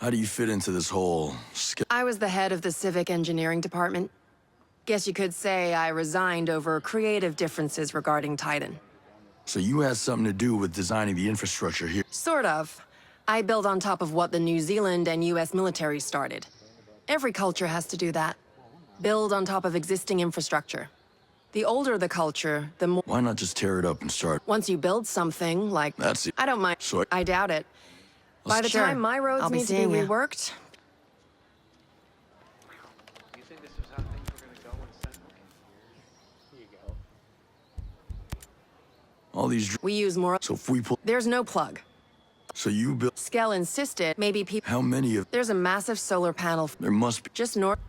How do you fit into this whole I was the head of the civic engineering department. Guess you could say I resigned over creative differences regarding Titan. So you had something to do with designing the infrastructure here? Sort of. I build on top of what the New Zealand and US military started. Every culture has to do that. Build on top of existing infrastructure. The older the culture, the more... Why not just tear it up and start? Once you build something, like... That's it. I don't mind. So I doubt it. By the time my roads need to be reworked... Do you think this is how things were gonna go when Sentinel came? Here you go. All these... We use more... So if we pull... There's no plug. So you built... Skell insisted maybe people... How many of... There's a massive solar panel... There must be... Just north...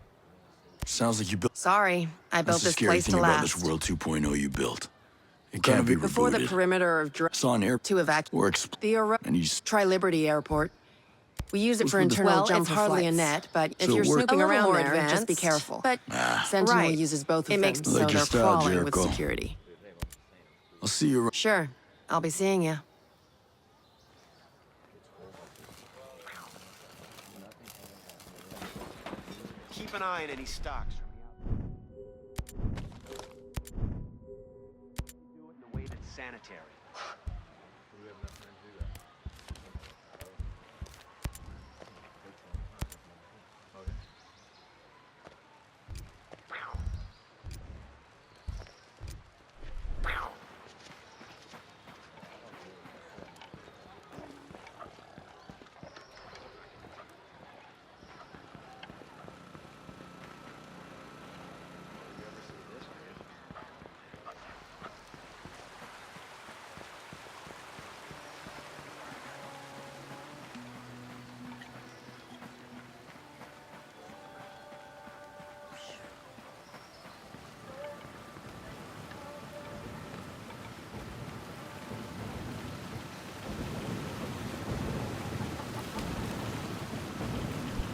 Sounds like you built... Sorry, I built this place to thing about last. this World 2.0 you built. It can't be Before the rebooted. perimeter of... It's on air... To evacuate... Or and he's... Tri-Liberty Airport. We use it Who's for with the- internal Well, jump it's for hardly flights. a net, but if So you're it works- snooping A little around more there, just be advanced, careful. but Sentinel right. uses both of It them, makes- so Like your they're style, crawling with Jericho. security. I'll see you... Sure, I'll be seeing you. Keep an eye on any stocks from the outside. Do it in a way that's sanitary.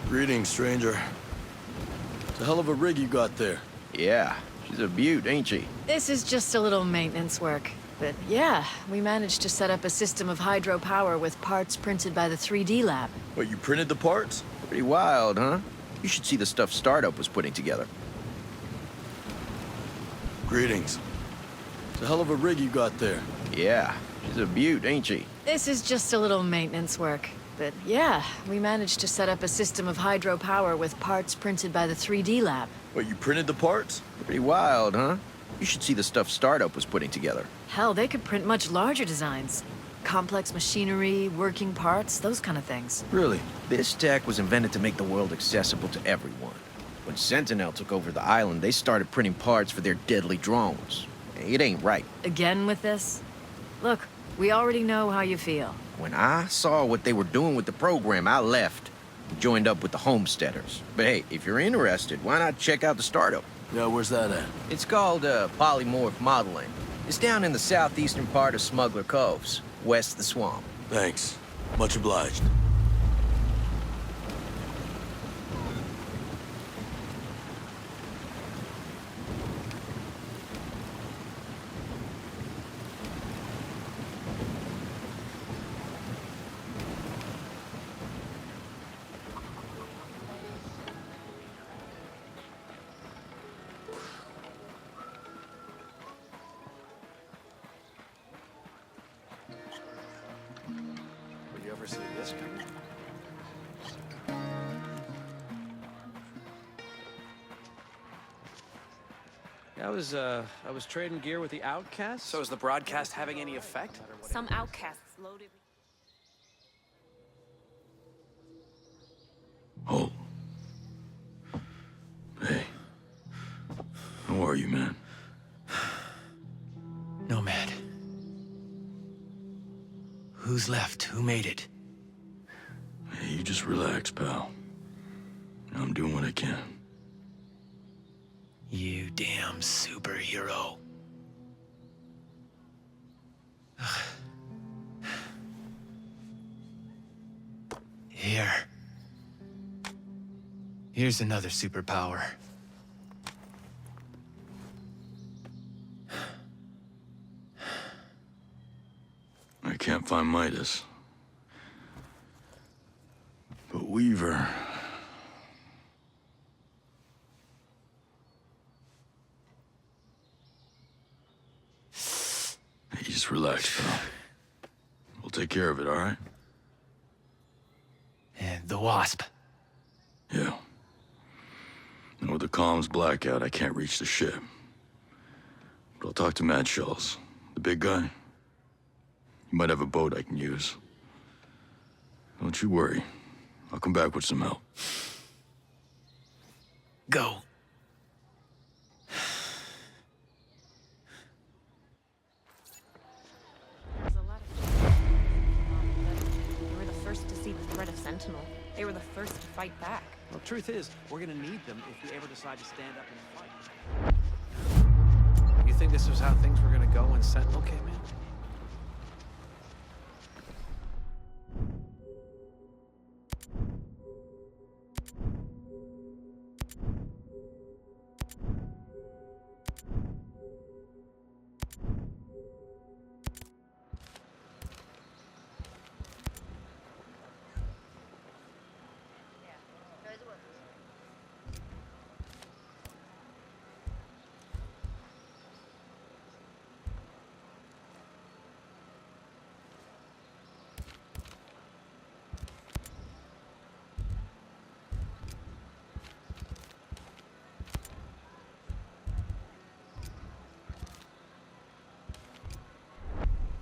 Greetings, stranger. It's a hell of a rig you got there. Yeah, she's a beaut, ain't she? This is just a little maintenance work. But yeah, we managed to set up a system of hydropower with parts printed by the 3D lab. But you printed the parts? Pretty wild, huh? You should see the stuff Startup was putting together. Greetings. It's a hell of a rig you got there. Yeah, she's a beaut, ain't she? This is just a little maintenance work. But yeah, we managed to set up a system of hydropower with parts printed by the 3D lab. But you printed the parts? Pretty wild, huh? You should see the stuff Startup was putting together. Hell, they could print much larger designs. Complex machinery, working parts, those kind of things. Really? This tech was invented to make the world accessible to everyone. When Sentinel took over the island, they started printing parts for their deadly drones. It ain't right. Again with this? Look, we already know how you feel. When I saw what they were doing with the program, I left. Joined up with the Homesteaders. But hey, if you're interested, why not check out the Startup? Yeah, where's that at? It's called polymorph modeling. It's down in the southeastern part of Smuggler Coves, west of the swamp. Thanks. Much obliged. Will you ever see this coming? I was trading gear with the Outcasts. So is the broadcast having any effect? Some outcasts loaded. Oh. Hey. How are you, man? Nomad. Who's left? Who made it? Hey, you just relax, pal. I'm doing what I can. You damn superhero. Here. Here's another superpower. I can't find Midas. But Weaver. Hey, just relax, pal. We'll take care of it, all right? And the Wasp. Yeah. And with the comms blackout, I can't reach the ship. But I'll talk to Mad Shells, the big guy. He might have a boat I can use. Don't you worry. I'll come back with some help. Go. There's a lot of They were the first to see the threat of Sentinel. They were the first to fight back. Well, truth is, we're gonna need them if we ever decide to stand up and fight. You think this was how things were gonna go when Sentinel came in?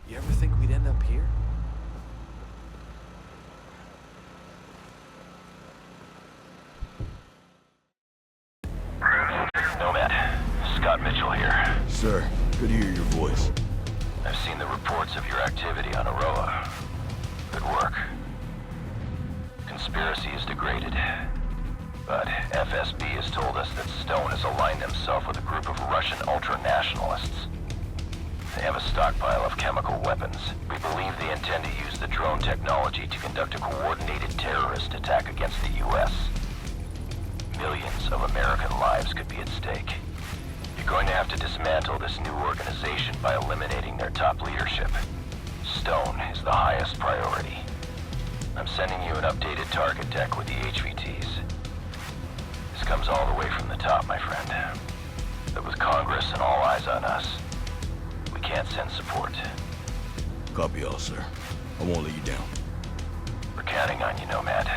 You ever think we'd end up here? Nomad, Scott Mitchell here. Sir, good to hear your voice. I've seen the reports of your activity on Aroa. Good work. Conspiracy is degraded. But FSB has told us that Stone has aligned himself with a group of Russian ultra-nationalists. They have a stockpile of chemical weapons. We believe they intend to use the drone technology to conduct a coordinated terrorist attack against the U.S. Millions of American lives could be at stake. You're going to have to dismantle this new organization by eliminating their top leadership. Stone is the highest priority. I'm sending you an updated target deck with the HVTs. This comes all the way from the top, my friend. But with Congress and all eyes on us, we can't send support. Copy all, sir. I won't let you down. We're counting on you, Nomad.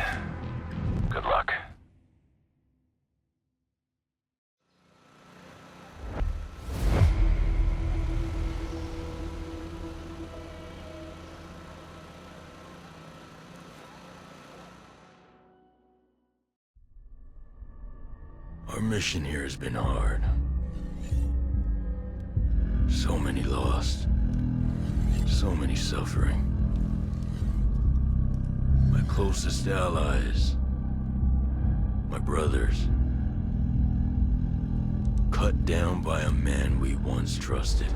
Good luck. Our mission here has been hard. So many lost. So many suffering. My closest allies. My brothers. Cut down by a man we once trusted.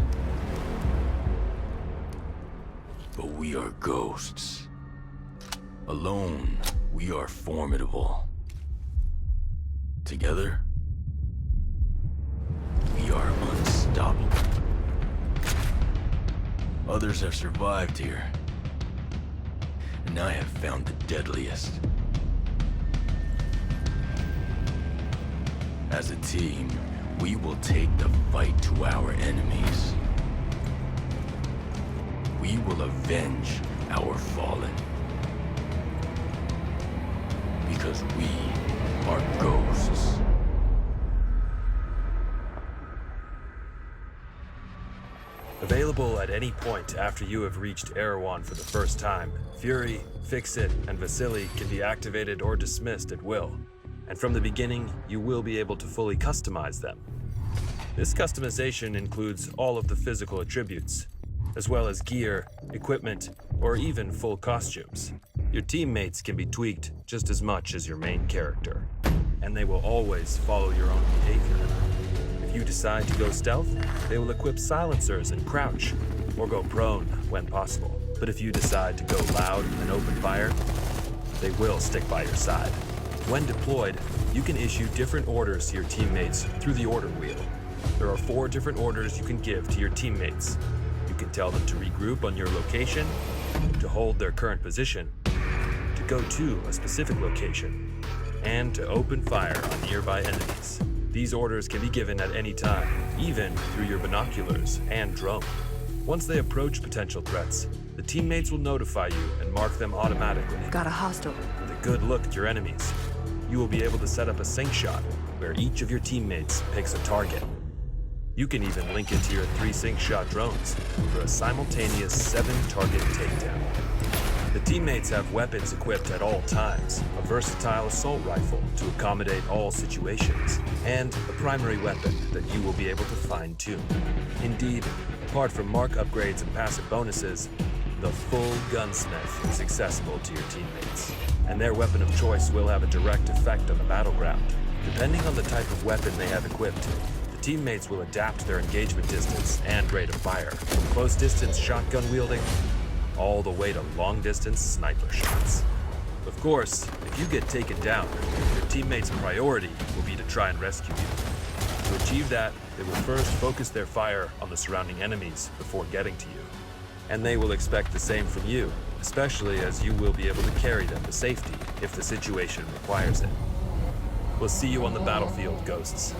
But we are ghosts. Alone, we are formidable. Together, we are unstoppable. Others have survived here, and I have found the deadliest. As a team, we will take the fight to our enemies. We will avenge our fallen. Because we are ghosts. Available at any point after you have reached Erewhon for the first time, Fury, Fix-It, and Vasily can be activated or dismissed at will. And from the beginning, you will be able to fully customize them. This customization includes all of the physical attributes, as well as gear, equipment, or even full costumes. Your teammates can be tweaked just as much as your main character, and they will always follow your own behavior. If you decide to go stealth, they will equip silencers and crouch, or go prone when possible. But if you decide to go loud and open fire, they will stick by your side. When deployed, you can issue different orders to your teammates through the order wheel. There are 4 different orders you can give to your teammates. You can tell them to regroup on your location, to hold their current position, to go to a specific location, and to open fire on nearby enemies. These orders can be given at any time, even through your binoculars and drone. Once they approach potential threats, the teammates will notify you and mark them automatically. Got a hostile. With a good look at your enemies, you will be able to set up a sync shot where each of your teammates picks a target. You can even link it to your 3 sync shot drones for a simultaneous 7-target takedown. The teammates have weapons equipped at all times, a versatile assault rifle to accommodate all situations, and a primary weapon that you will be able to fine-tune. Indeed, apart from mark upgrades and passive bonuses, the full gunsmith is accessible to your teammates, and their weapon of choice will have a direct effect on the battleground. Depending on the type of weapon they have equipped, the teammates will adapt their engagement distance and rate of fire, from close-distance shotgun wielding all the way to long-distance sniper shots. Of course, if you get taken down, your teammates' priority will be to try and rescue you. To achieve that, they will first focus their fire on the surrounding enemies before getting to you. And they will expect the same from you, especially as you will be able to carry them to safety if the situation requires it. We'll see you on the battlefield, Ghosts.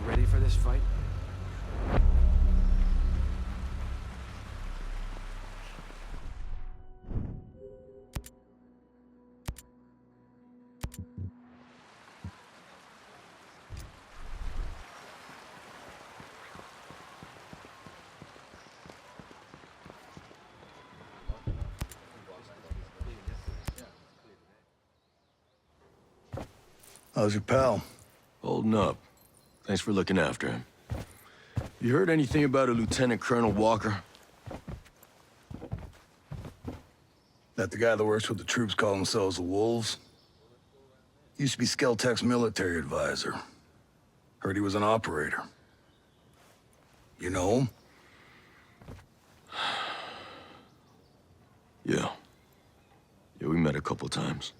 Ready for this fight? How's your pal? Holding up. Thanks for looking after him. You heard anything about a Lieutenant Colonel Walker? That the guy that works with the troops call themselves the Wolves? Used to be Skeltech's military advisor. Heard he was an operator. You know him? Yeah. Yeah, we met a couple times.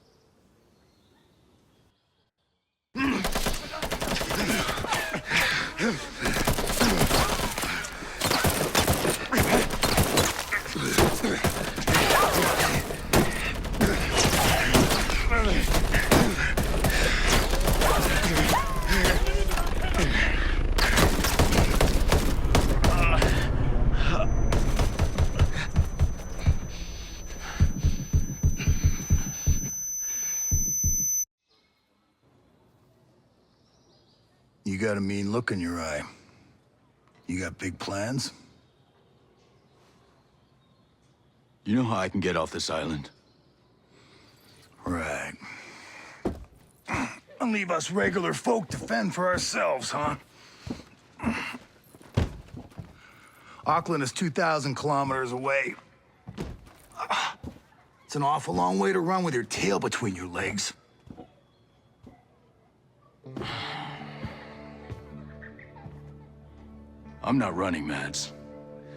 You got a mean look in your eye. You got big plans? You know how I can get off this island? Right. And leave us regular folk to fend for ourselves, huh? Auckland is 2,000 kilometers away. It's an awful long way to run with your tail between your legs. I'm not running, Mads.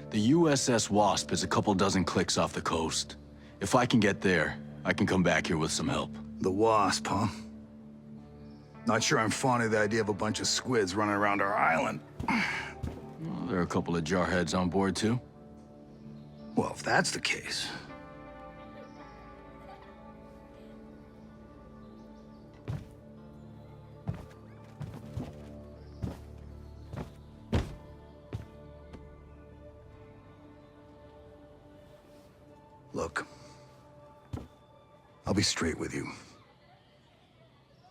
The USS Wasp is a couple dozen clicks off the coast. If I can get there, I can come back here with some help. The Wasp, huh? Not sure I'm fond of the idea of a bunch of squids running around our island. Well, there are a couple of jarheads on board, too. Well, if that's the case... Look, I'll be straight with you.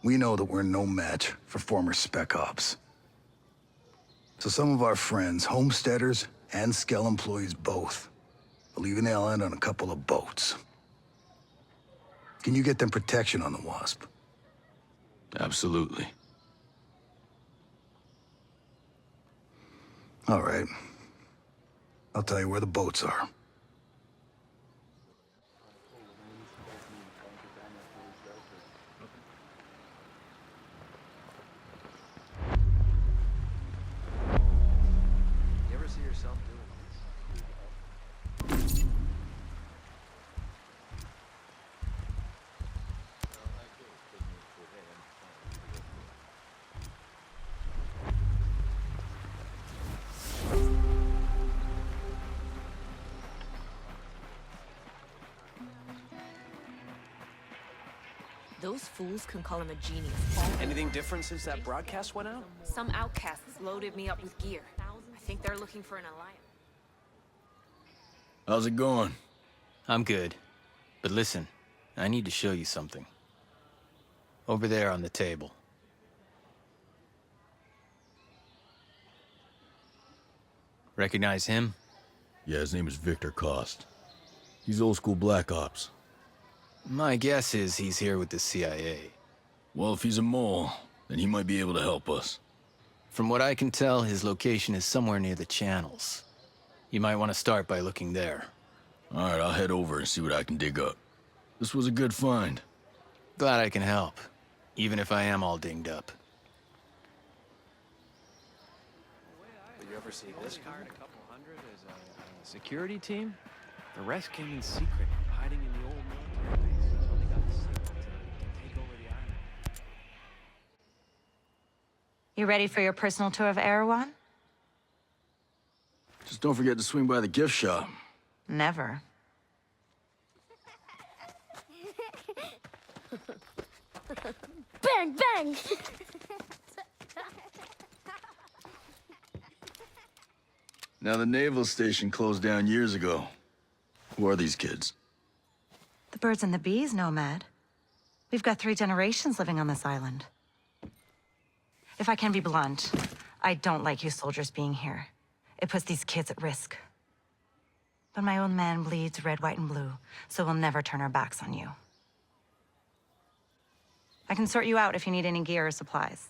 We know that we're no match for former Spec Ops. So some of our friends, homesteaders and Skell employees both, are leaving the island on a couple of boats. Can you get them protection on the Wasp? Absolutely. All right. I'll tell you where the boats are. You ever see yourself doing Those fools can call him a genius. Anything different since that broadcast went out? Some outcasts loaded me up with gear. I think they're looking for an alliance. How's it going? I'm good. But listen, I need to show you something. Over there on the table. Recognize him? Yeah, his name is Victor Cost. He's old school Black Ops. My guess is he's here with the CIA. Well, if he's a mole, then he might be able to help us. From what I can tell, his location is somewhere near the channels. You might want to start by looking there. All right, I'll head over and see what I can dig up. This was a good find. Glad I can help, even if I am all dinged up. Did you ever see this card? A couple hundred as a security team? The rest came in secret, hiding in the old military base until they got the signal to take over the island. You ready for your personal tour of Erewhon? Just don't forget to swing by the gift shop. Never. Bang, bang! Now, the naval station closed down years ago. Who are these kids? The birds and the bees, Nomad. We've got 3 generations living on this island. If I can be blunt, I don't like you soldiers being here. It puts these kids at risk. But my old man bleeds red, white, and blue, so we'll never turn our backs on you. I can sort you out if you need any gear or supplies.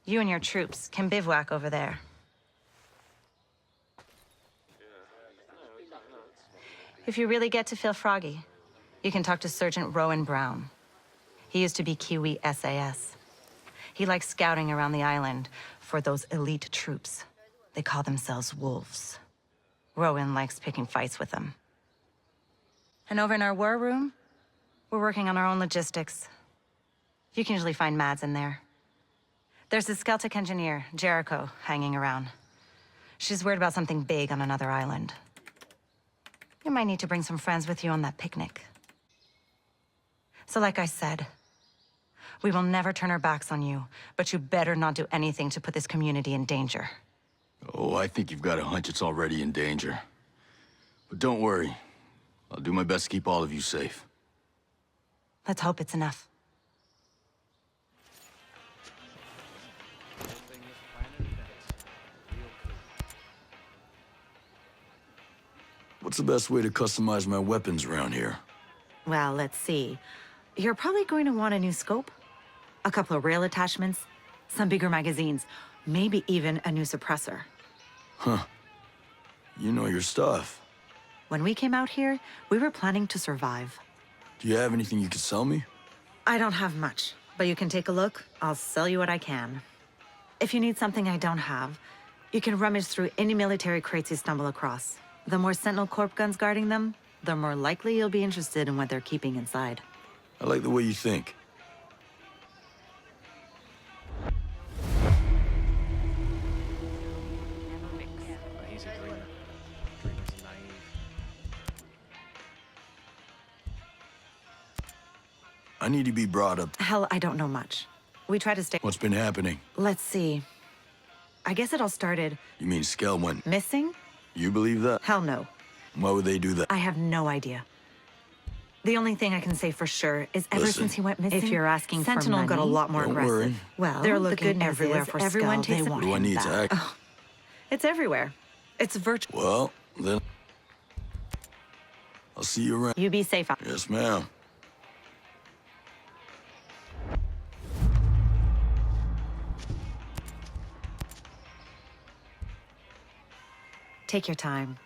You and your troops can bivouac over there. If you really get to feel froggy, you can talk to Sergeant Rowan Brown. He used to be Kiwi SAS. He likes scouting around the island for those elite troops. They call themselves wolves. Rowan likes picking fights with them. And over in our war room, we're working on our own logistics. You can usually find Mads in there. There's a Skeltec engineer, Jericho, hanging around. She's worried about something big on another island. You might need to bring some friends with you on that picnic. So like I said, we will never turn our backs on you, but you better not do anything to put this community in danger. Oh, I think you've got a hunch it's already in danger. But don't worry. I'll do my best to keep all of you safe. Let's hope it's enough. What's the best way to customize my weapons around here? Well, let's see. You're probably going to want a new scope, a couple of rail attachments, some bigger magazines, maybe even a new suppressor. Huh. You know your stuff. When we came out here, we were planning to survive. Do you have anything you could sell me? I don't have much, but you can take a look. I'll sell you what I can. If you need something I don't have, you can rummage through any military crates you stumble across. The more Sentinel Corp guns guarding them, the more likely you'll be interested in what they're keeping inside. I like the way you think. But he's a dreamer. Dreamers are naive. I need to be brought up. Hell, I don't know much. We try to stay... What's been happening? Let's see. I guess it all started... You mean Skell went... Missing? You believe that? Hell no. Why would they do that? I have no idea. The only thing I can say for sure is ever Listen, since he went missing, if you're asking for Sentinel got a money, lot more don't aggressive. worry. Well, They're the looking good news everywhere is for everyone Skull. takes They a What do I want need him to back. act? It's everywhere. It's virtual. Well, then... I'll see you around. You be safe. Yes, ma'am. Take your time.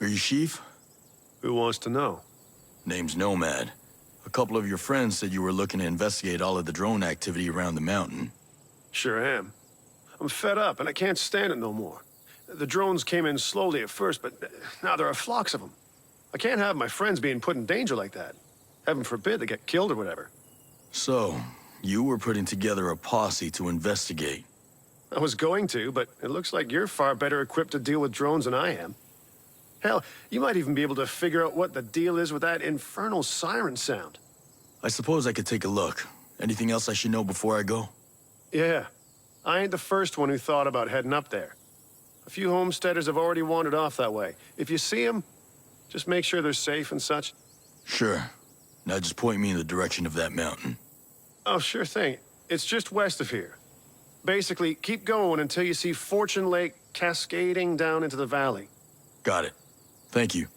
Are you Chief? Who wants to know? Name's Nomad. A couple of your friends said you were looking to investigate all of the drone activity around the mountain. Sure am. I'm fed up, and I can't stand it no more. The drones came in slowly at first, but now there are flocks of them. I can't have my friends being put in danger like that. Heaven forbid they get killed or whatever. So, you were putting together a posse to investigate. I was going to, but it looks like you're far better equipped to deal with drones than I am. Hell, you might even be able to figure out what the deal is with that infernal siren sound. I suppose I could take a look. Anything else I should know before I go? Yeah. I ain't the first one who thought about heading up there. A few homesteaders have already wandered off that way. If you see them, just make sure they're safe and such. Sure. Now just point me in the direction of that mountain. Oh, sure thing. It's just west of here. Basically, keep going until you see Fortune Lake cascading down into the valley. Got it. Thank you.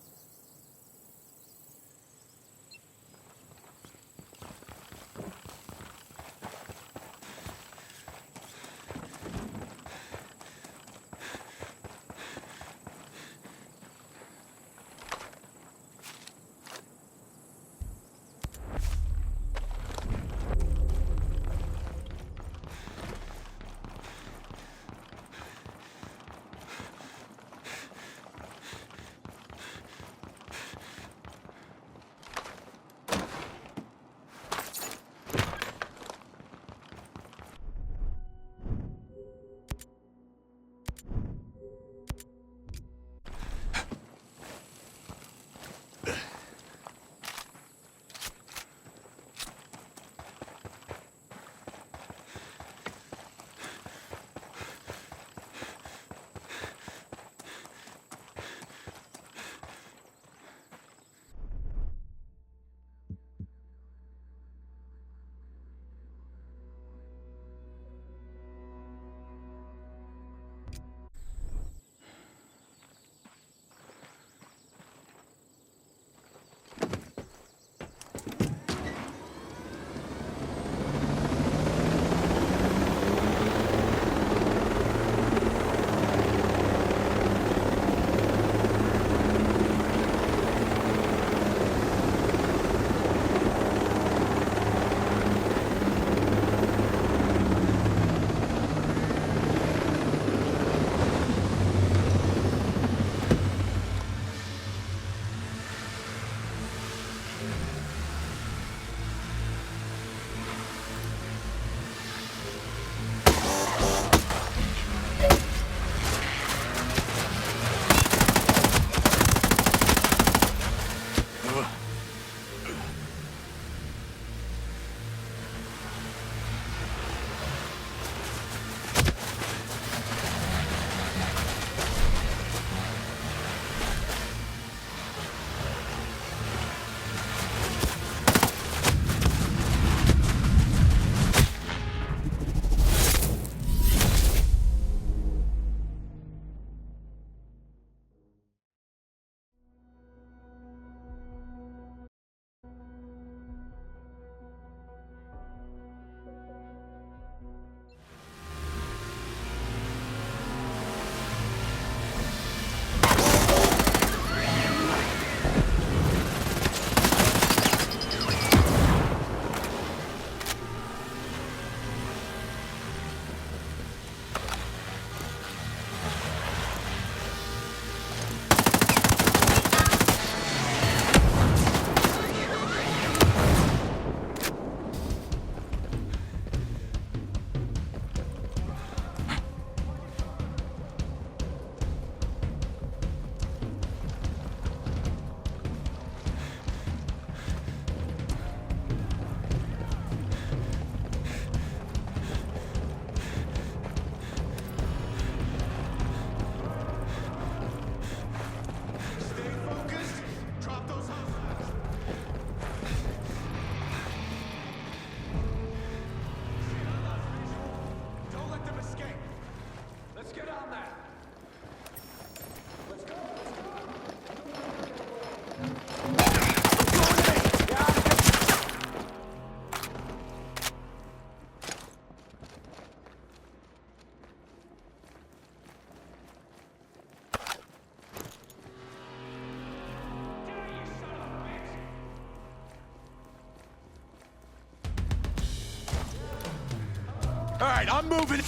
All right, I'm moving.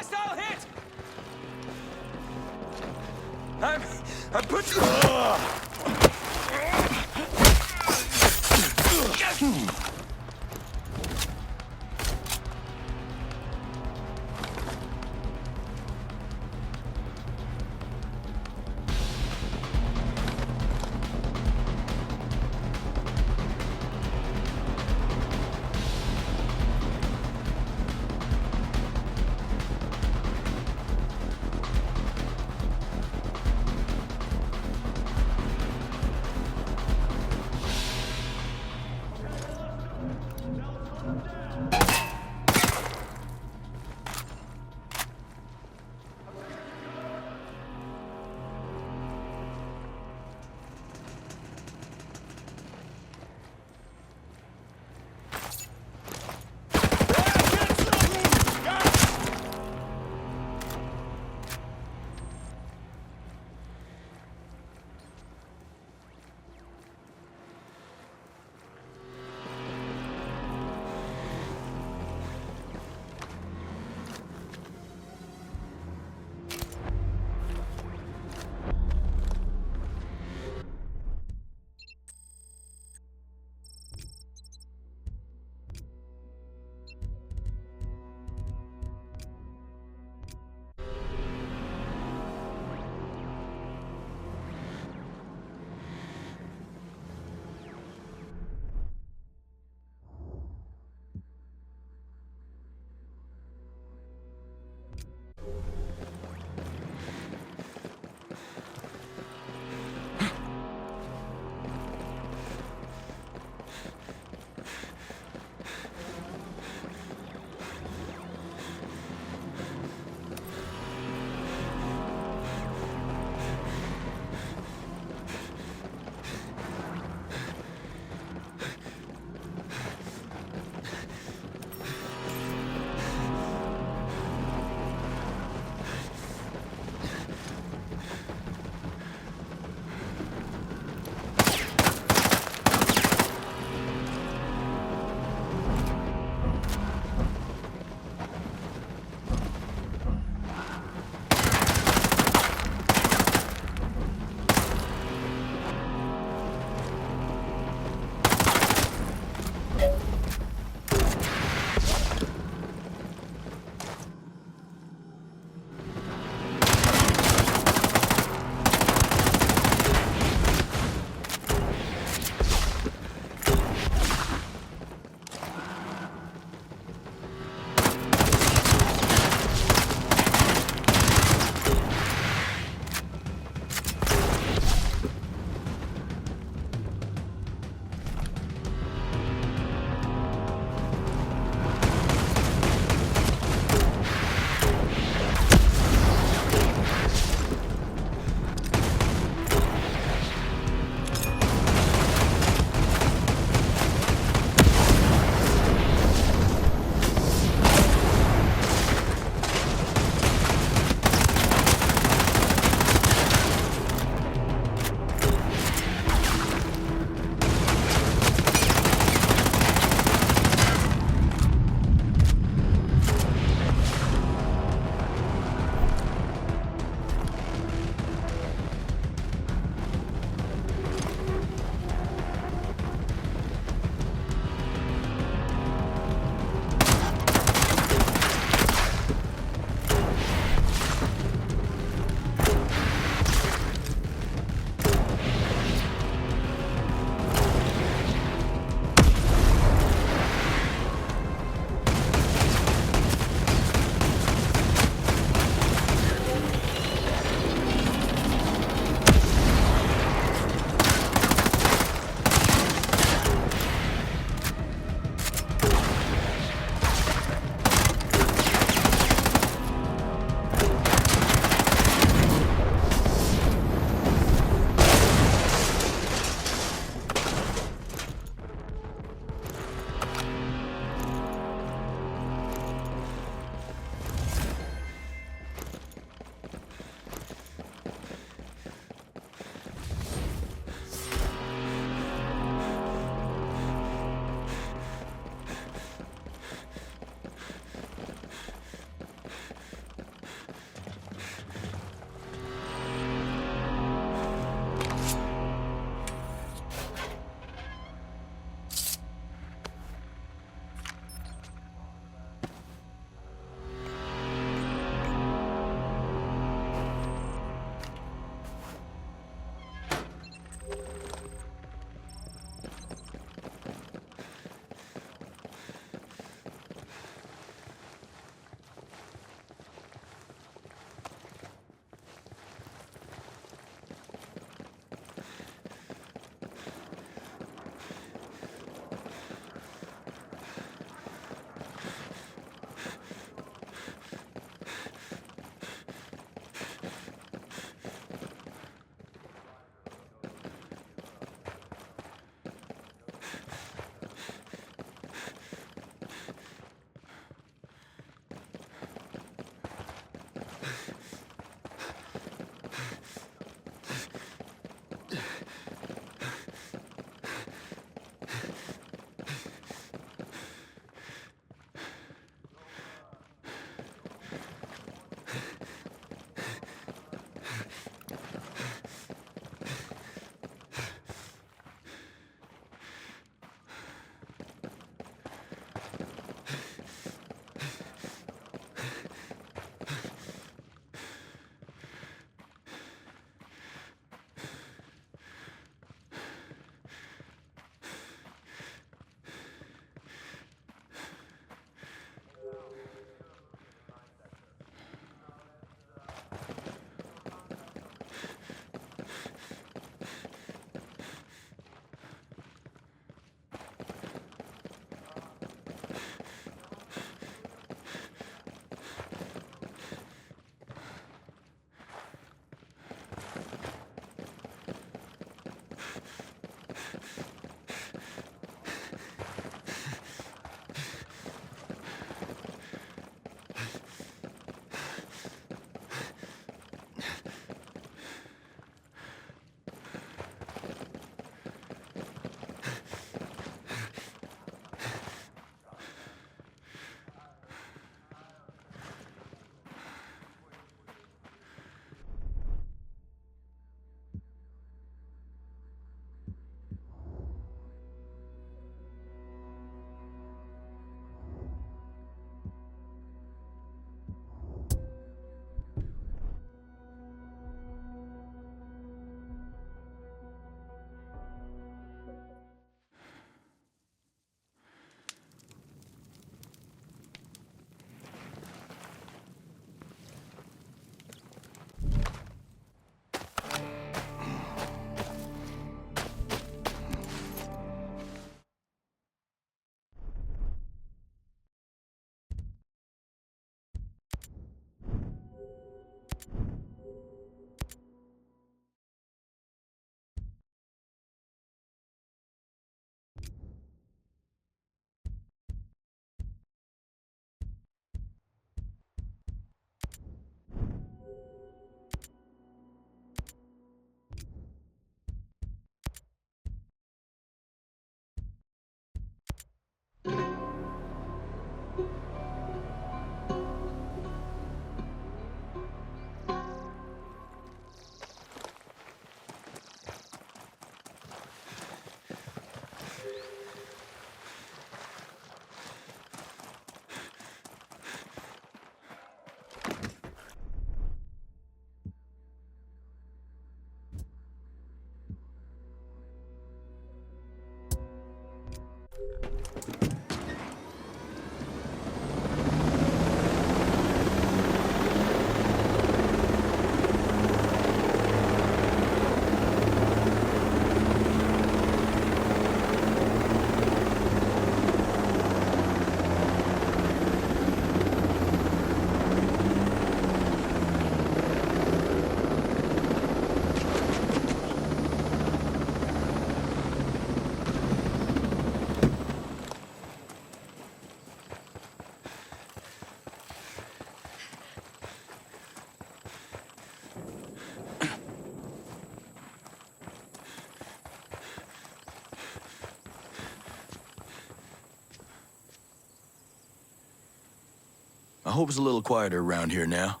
I hope it's a little quieter around here now.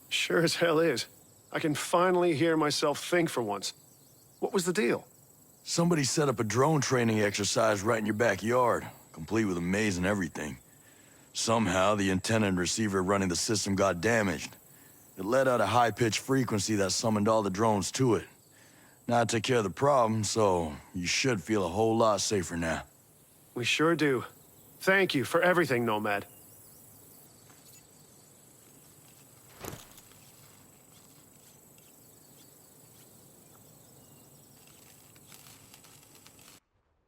Sure as hell is. I can finally hear myself think for once. What was the deal? Somebody set up a drone training exercise right in your backyard, complete with a maze and everything. Somehow, the antenna and receiver running the system got damaged. It let out a high-pitched frequency that summoned all the drones to it. Now I took care of the problem, so you should feel a whole lot safer now. We sure do. Thank you for everything, Nomad.